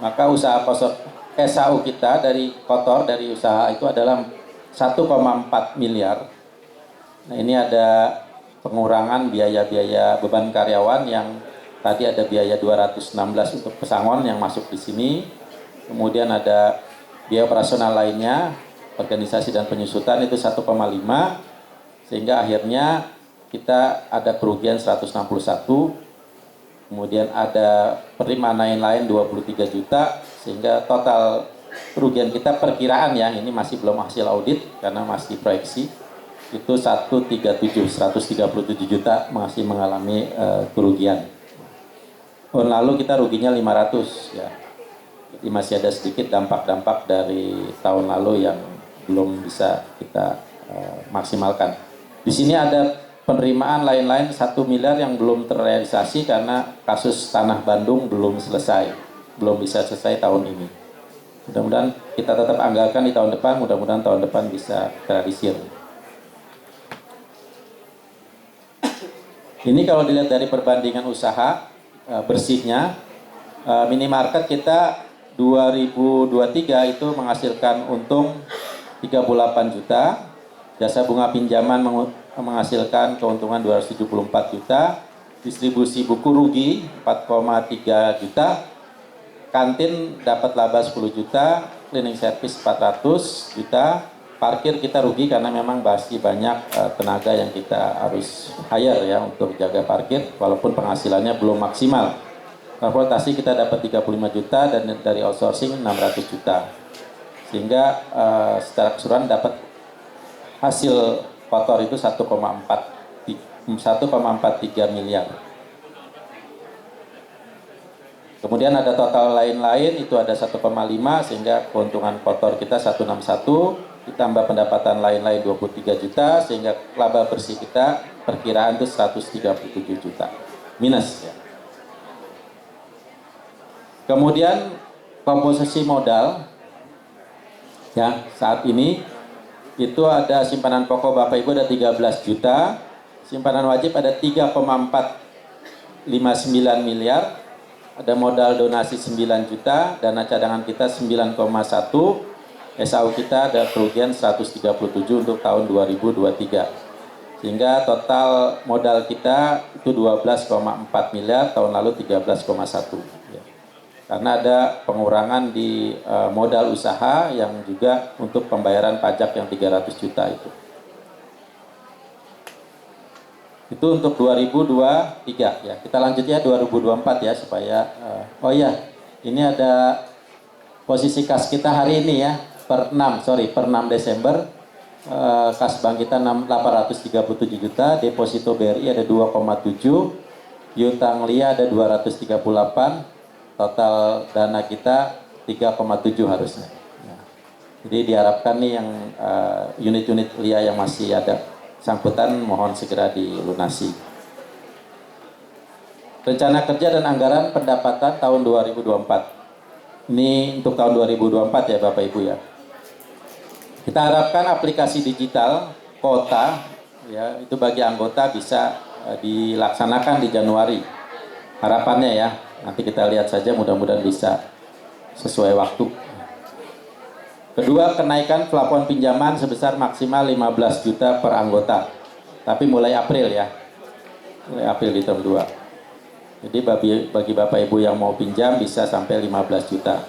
maka usaha SAU kita dari kotor dari usaha itu adalah 1,4 miliar. Nah, ini ada pengurangan biaya-biaya beban karyawan yang tadi ada biaya 216 untuk pesangon yang masuk di sini. Kemudian ada biaya operasional lainnya, organisasi dan penyusutan itu 1,5, sehingga akhirnya kita ada kerugian 161. Kemudian ada penerimaan lain 23 juta, sehingga total kerugian kita perkiraan ya, ini masih belum hasil audit karena masih proyeksi, itu 137 juta masih mengalami kerugian. Tahun lalu kita ruginya 500 ya. Jadi masih ada sedikit dampak-dampak dari tahun lalu yang belum bisa kita maksimalkan. Di sini ada penerimaan lain-lain 1 miliar yang belum terrealisasi karena kasus Tanah Bandung belum selesai, belum bisa selesai tahun ini. Mudah-mudahan kita tetap anggarkan di tahun depan, mudah-mudahan tahun depan bisa terrealisir. Ini kalau dilihat dari perbandingan usaha bersihnya, minimarket kita 2023 itu menghasilkan untung 38 juta, jasa bunga pinjaman menghasilkan keuntungan 274 juta, distribusi buku rugi 4,3 juta, kantin dapat laba 10 juta, cleaning service 400 juta, parkir kita rugi karena memang masih banyak tenaga yang kita harus hire ya untuk jaga parkir walaupun penghasilannya belum maksimal. Transportasi kita dapat 35 juta dan dari outsourcing 600 juta. Sehingga secara keseluruhan dapat hasil kotor itu 1,43 miliar. Kemudian ada total lain-lain itu ada 1,5 sehingga keuntungan kotor kita 161, ditambah pendapatan lain-lain 23 juta sehingga laba bersih kita perkiraan itu 137 juta. Minus ya. Kemudian komposisi modal ya saat ini itu ada simpanan pokok Bapak Ibu ada 13 juta, simpanan wajib ada 3,459 miliar, ada modal donasi 9 juta, dana cadangan kita 9,1, SAU kita ada kerugian 137 untuk tahun 2023. Sehingga total modal kita itu 12,4 miliar, tahun lalu 13,1. Karena ada pengurangan di modal usaha yang juga untuk pembayaran pajak yang 300 juta itu. Itu untuk 2023 ya. Kita lanjut ya 2024 ya supaya oh ya, ini ada posisi kas kita hari ini ya per 6 Desember kas bank kita 837 juta, deposito BRI ada 2,7, piutang LIA ada 238. Total dana kita 3,7 harusnya. Nah, jadi diharapkan nih yang unit-unit LIA yang masih ada sangkutan mohon segera dilunasi. Rencana kerja dan anggaran pendapatan tahun 2024. Ini untuk tahun 2024 ya Bapak Ibu ya. Kita harapkan aplikasi digital kota ya itu bagi anggota bisa dilaksanakan di Januari. Harapannya ya. Nanti kita lihat saja mudah-mudahan bisa sesuai waktu. Kedua, kenaikan plafon pinjaman sebesar maksimal 15 juta per anggota. tapi mulai April ya. Mulai April di term 2. Jadi bagi Bapak Ibu yang mau pinjam bisa sampai 15 juta.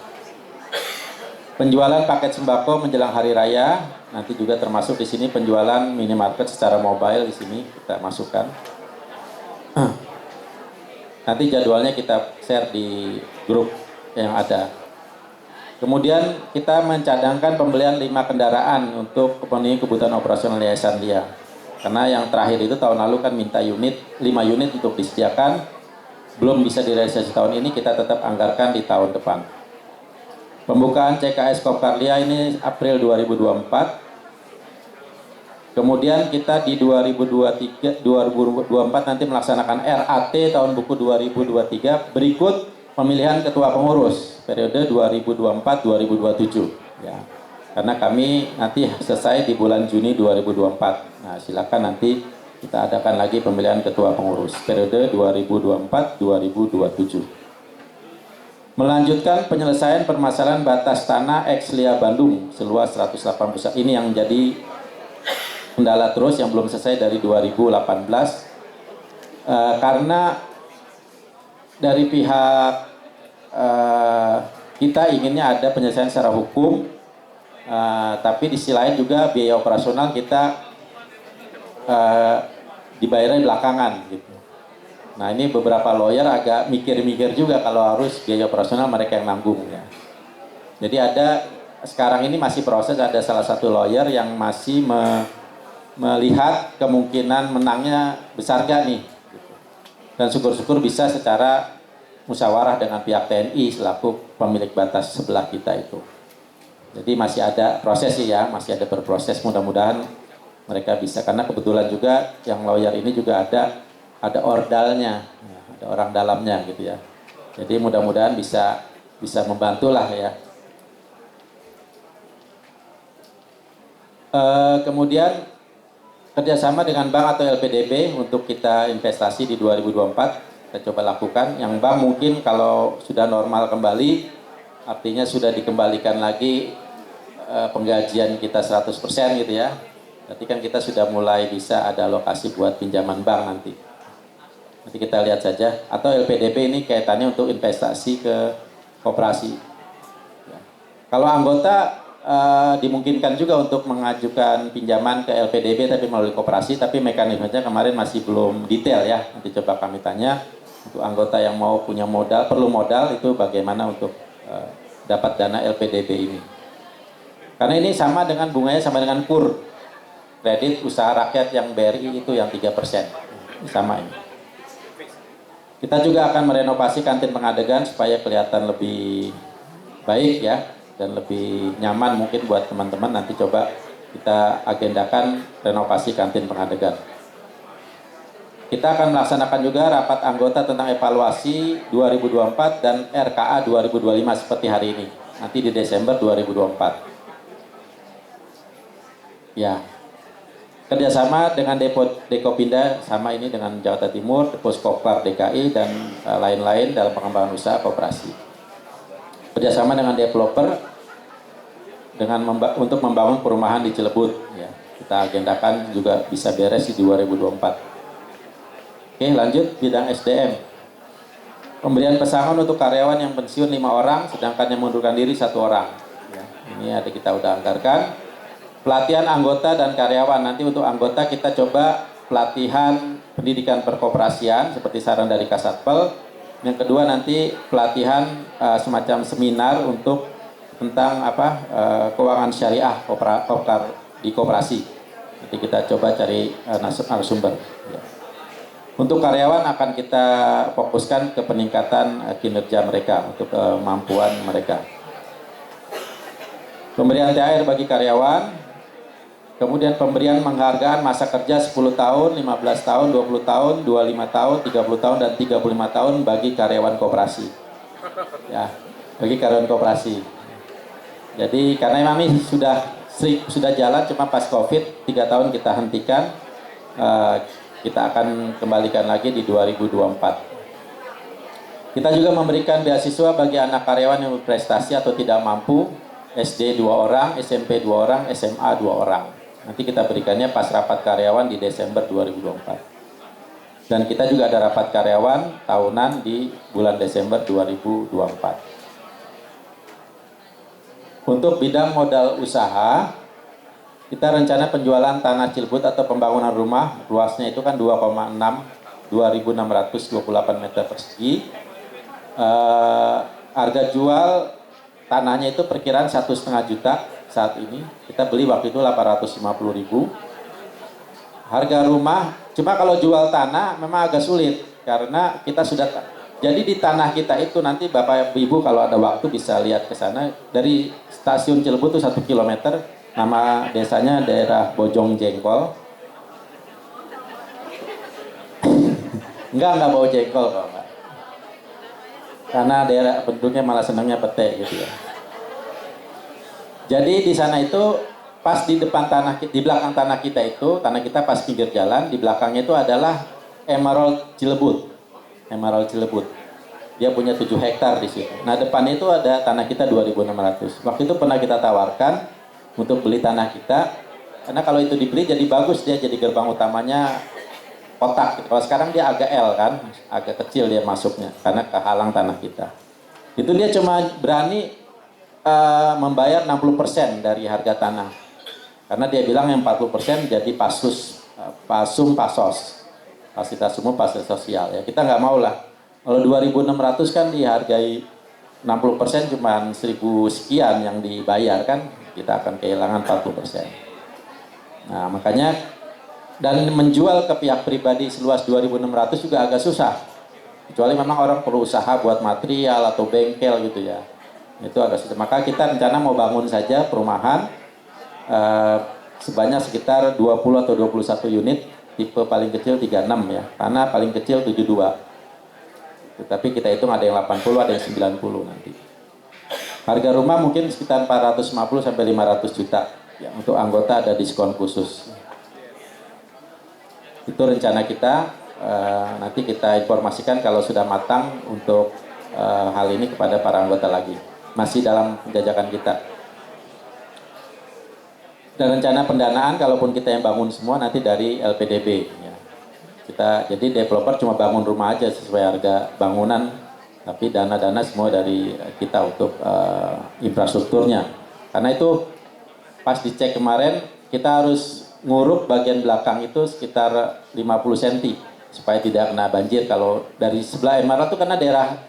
Penjualan paket sembako menjelang hari raya, nanti juga termasuk di sini penjualan minimarket secara mobile di sini kita masukkan. Nanti jadwalnya kita share di grup yang ada. Kemudian kita mencadangkan pembelian 5 kendaraan untuk memenuhi kebutuhan operasional Yayasan Lia. Karena yang terakhir itu tahun lalu kan minta 5 unit untuk disediakan, belum bisa direalisasi tahun ini, kita tetap anggarkan di tahun depan. Pembukaan CKS Kopkar Lia ini April 2024. Kemudian kita di 2024 nanti melaksanakan RAT tahun buku 2023 berikut pemilihan ketua pengurus periode 2024-2027 ya. Karena kami nanti selesai di bulan Juni 2024. Nah, silakan nanti kita adakan lagi pemilihan ketua pengurus periode 2024-2027. Melanjutkan penyelesaian permasalahan batas tanah ex Lia Bandung seluas 181. Ini yang menjadi kendala terus yang belum selesai dari 2018. Karena dari pihak kita inginnya ada penyelesaian secara hukum, tapi di sisi lain juga biaya operasional kita dibayarnya belakangan gitu. Nah, ini beberapa lawyer agak mikir-mikir juga kalau harus biaya operasional mereka yang nanggung ya. Jadi sekarang ini masih proses, ada salah satu lawyer yang masih melihat kemungkinan menangnya besar gak nih gitu. Dan syukur-syukur bisa secara musyawarah dengan pihak TNI selaku pemilik batas sebelah kita itu. Jadi masih ada proses sih ya, masih ada berproses, mudah-mudahan mereka bisa, karena kebetulan juga yang lawyer ini juga ada ordalnya, ada orang dalamnya gitu ya. Jadi mudah-mudahan bisa membantulah ya. Kemudian kerjasama dengan bank atau LPDB untuk kita investasi di 2024 kita coba lakukan. Yang bank mungkin kalau sudah normal kembali, artinya sudah dikembalikan lagi penggajian kita 100% gitu ya. Berarti kan kita sudah mulai bisa ada alokasi buat pinjaman bank nanti. Nanti kita lihat saja. Atau LPDP ini kaitannya untuk investasi ke koperasi. Ya. Kalau anggota dimungkinkan juga untuk mengajukan pinjaman ke LPDB tapi melalui koperasi, tapi mekanismenya kemarin masih belum detail ya. Nanti coba kami tanya untuk anggota yang mau punya modal, perlu modal itu bagaimana untuk dapat dana LPDB ini. Karena ini sama dengan bunganya sama dengan KUR, kredit usaha rakyat yang BRI itu yang 3%. Sama ini. Kita juga akan merenovasi kantin pengadegan supaya kelihatan lebih baik ya, dan lebih nyaman mungkin buat teman-teman. Nanti coba kita agendakan renovasi kantin pengadegan. Kita akan melaksanakan juga rapat anggota tentang evaluasi 2024 dan RKA 2025 seperti hari ini. Nanti di Desember 2024. Ya. Kerjasama dengan Dekopinda sama ini dengan Jakarta Timur, Puskopkar DKI dan lain-lain dalam pengembangan usaha koperasi. Kerjasama dengan developer untuk membangun perumahan di Cilebut. Ya, kita agendakan juga bisa beres di 2024. Oke, lanjut bidang SDM. Pemberian pesangon untuk karyawan yang pensiun 5 orang, sedangkan yang mengundurkan diri 1 orang. Ya, ini ada kita udah anggarkan. Pelatihan anggota dan karyawan, nanti untuk anggota kita coba pelatihan pendidikan perkoperasian seperti saran dari Kasatpel. Yang kedua nanti pelatihan semacam seminar untuk tentang keuangan syariah di koperasi. Nanti kita coba cari narasumber. Ya. Untuk karyawan akan kita fokuskan ke peningkatan kinerja mereka, untuk kemampuan mereka. Pemberian THR bagi karyawan. Kemudian pemberian penghargaan masa kerja 10 tahun, 15 tahun, 20 tahun, 25 tahun, 30 tahun, dan 35 tahun bagi karyawan koperasi. Ya, bagi karyawan koperasi. Jadi karena memang ini sudah jalan, cuma pas COVID 3 tahun kita hentikan, kita akan kembalikan lagi di 2024. Kita juga memberikan beasiswa bagi anak karyawan yang berprestasi atau tidak mampu, SD 2 orang, SMP 2 orang, SMA 2 orang. Nanti kita berikannya pas rapat karyawan di Desember 2024. Dan kita juga ada rapat karyawan tahunan di bulan Desember 2024. Untuk bidang modal usaha, kita rencana penjualan tanah Cilebut atau pembangunan rumah, luasnya itu kan 2,628 meter persegi. Harga jual tanahnya itu perkiraan 1,5 juta saat ini. Kita beli waktu itu 850.000. Harga rumah, cuma kalau jual tanah memang agak sulit karena kita sudah jadi di tanah kita itu nanti Bapak Ibu kalau ada waktu bisa lihat ke sana dari stasiun Cilebut itu 1 kilometer, nama desanya daerah Bojong Jengkol. enggak bau jengkol Pak. Karena daerah penduduknya malah senangnya pete gitu ya. Jadi di sana itu pas di depan tanah, di belakang tanah kita itu, tanah kita pas pinggir jalan, di belakangnya itu adalah Emerald Cilebut. Emerald Cilebut. Dia punya 7 hektar di situ. Nah, depannya itu ada tanah kita 2.600. Waktu itu pernah kita tawarkan untuk beli tanah kita. Karena kalau itu dibeli jadi bagus, dia jadi gerbang utamanya kotak. Kalau sekarang dia agak L kan, agak kecil dia masuknya karena kehalang tanah kita. Itu dia cuma berani membayar 60% dari harga tanah. Karena dia bilang yang 40% jadi pasos, fasilitas umum, fasilitas sosial. Ya kita nggak mau lah. Kalau 2.600 kan dihargai 60% cuma 1.000 sekian yang dibayar kan, kita akan kehilangan 40%. Nah makanya dan menjual ke pihak pribadi seluas 2.600 juga agak susah. Kecuali memang orang perlu usaha buat material atau bengkel gitu ya. Itu agak susah. Maka kita rencana mau bangun saja perumahan sebanyak sekitar 20 atau 21 unit, tipe paling kecil 36 ya, tanah paling kecil 72. Tetapi kita hitung ada yang 80, ada yang 90 nanti. Harga rumah mungkin sekitar 450 sampai 500 juta. Ya, untuk anggota ada diskon khusus. Itu rencana kita, nanti kita informasikan kalau sudah matang untuk hal ini kepada para anggota lagi. Masih dalam penjajakan kita. Dan rencana pendanaan kalaupun kita yang bangun semua nanti dari LPDB ya. Kita jadi developer cuma bangun rumah aja sesuai harga bangunan, tapi dana-dana semua dari kita untuk infrastrukturnya. Karena itu pas dicek kemarin kita harus nguruk bagian belakang itu sekitar 50 cm supaya tidak kena banjir. Kalau dari sebelah Emerald itu karena daerah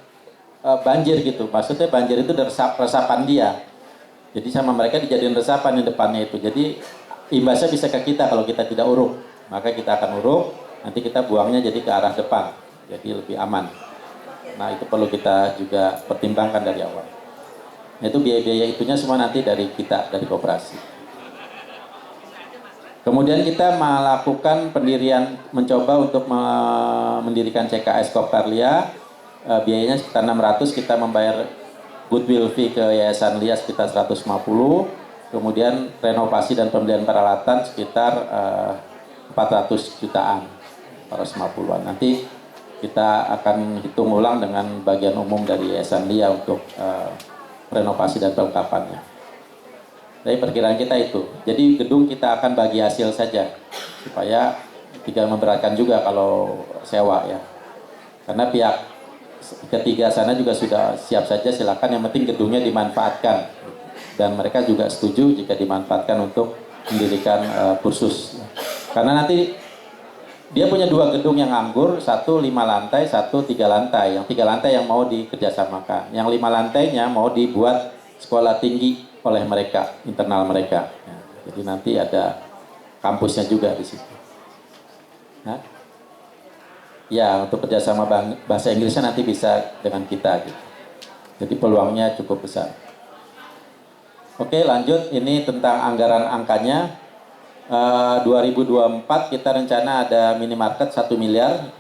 banjir gitu, maksudnya banjir itu dari resapan dia. Jadi sama mereka dijadiin resapan di depannya itu. Jadi imbasnya bisa ke kita kalau kita tidak uruk. Maka kita akan uruk, nanti kita buangnya jadi ke arah depan. Jadi lebih aman. Nah itu perlu kita juga pertimbangkan dari awal. Nah, itu biaya-biaya itunya semua nanti dari kita, dari koperasi. Kemudian kita melakukan pendirian, mencoba untuk mendirikan CKS Kopkarlia. Biayanya sekitar 600, kita membayar goodwill fee ke Yayasan LIA sekitar 150, kemudian renovasi dan pembelian peralatan sekitar 400 jutaan, 450-an. Nanti kita akan hitung ulang dengan bagian umum dari Yayasan LIA untuk renovasi dan perlengkapannya. Jadi perkiraan kita itu. Jadi gedung kita akan bagi hasil saja, supaya tidak memberatkan juga kalau sewa ya. Karena pihak ketiga sana juga sudah siap saja, silakan, yang penting gedungnya dimanfaatkan dan mereka juga setuju jika dimanfaatkan untuk mendirikan kursus karena nanti dia punya 2 gedung yang nganggur, 1 5 lantai, 1 3 lantai. Yang 3 lantai yang mau dikerjasamakan, yang 5 lantainya mau dibuat sekolah tinggi oleh mereka, internal mereka ya, jadi nanti ada kampusnya juga di situ. Nah, ya untuk kerjasama bahasa Inggrisnya nanti bisa dengan kita gitu. Jadi peluangnya cukup besar. Oke lanjut, ini tentang anggaran angkanya. 2024 kita rencana ada minimarket 1 miliar.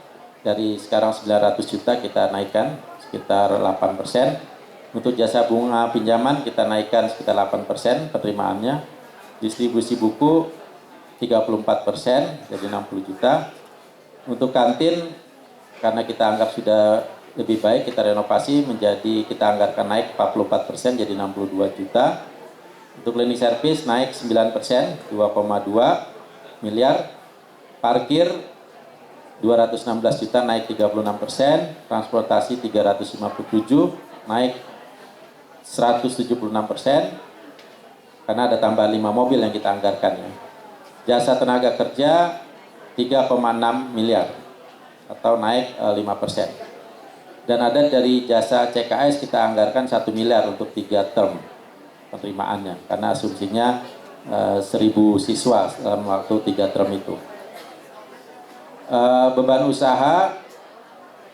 Dari sekarang 900 juta kita naikkan sekitar 8%. Untuk jasa bunga pinjaman kita naikkan sekitar 8% penerimaannya. Distribusi buku 34% jadi 60 juta. Untuk kantin karena kita anggap sudah lebih baik, kita renovasi menjadi, kita anggarkan naik 44% jadi 62 juta. Untuk cleaning service naik 9%, 2,2 miliar. Parkir 216 juta naik 36%, transportasi 357 naik 176%, karena ada tambahan 5 mobil yang kita anggarkan ya. Jasa tenaga kerja 3,6 miliar atau naik 5%. Dan ada dari jasa CKS kita anggarkan 1 miliar untuk 3 term penerimaannya, karena asumsinya 1.000 siswa dalam waktu 3 term itu.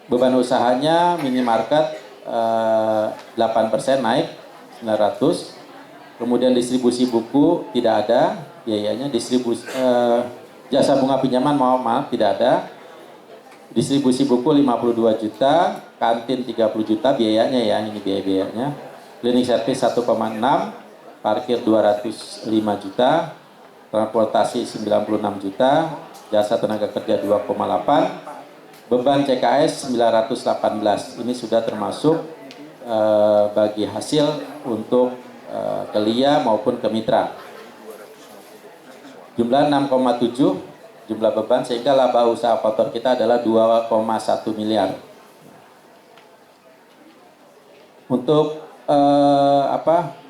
Beban usahanya minimarket 8% naik 900. Kemudian distribusi buku tidak ada biayanya, jasa bunga pinjaman maaf tidak ada. Distribusi buku 52 juta, kantin 30 juta biayanya ya, ini biaya-biayanya. Cleaning service 1,6, parkir 205 juta, transportasi 96 juta, jasa tenaga kerja 2,8, beban CKS 918. Ini sudah termasuk bagi hasil untuk Kelia maupun ke mitra. Jumlah 6,7 jumlah beban, sehingga laba usaha kotor kita adalah 2,1 miliar. Untuk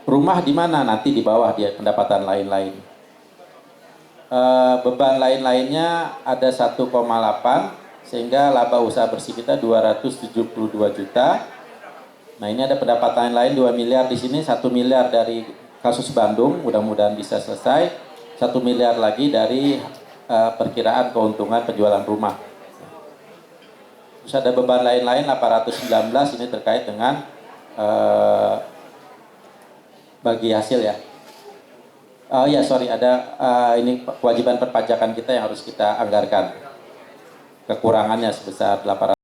rumah di mana nanti di bawah dia pendapatan lain-lain. Beban lain-lainnya ada 1,8, sehingga laba usaha bersih kita 272 juta. Nah, ini ada pendapatan lain 2 miliar di sini, 1 miliar dari kasus Bandung, mudah-mudahan bisa selesai. 1 miliar lagi dari perkiraan keuntungan penjualan rumah. Terus ada beban lain-lain 819, ini terkait dengan bagi hasil ya. Ada ini kewajiban perpajakan kita yang harus kita anggarkan. Kekurangannya sebesar 800.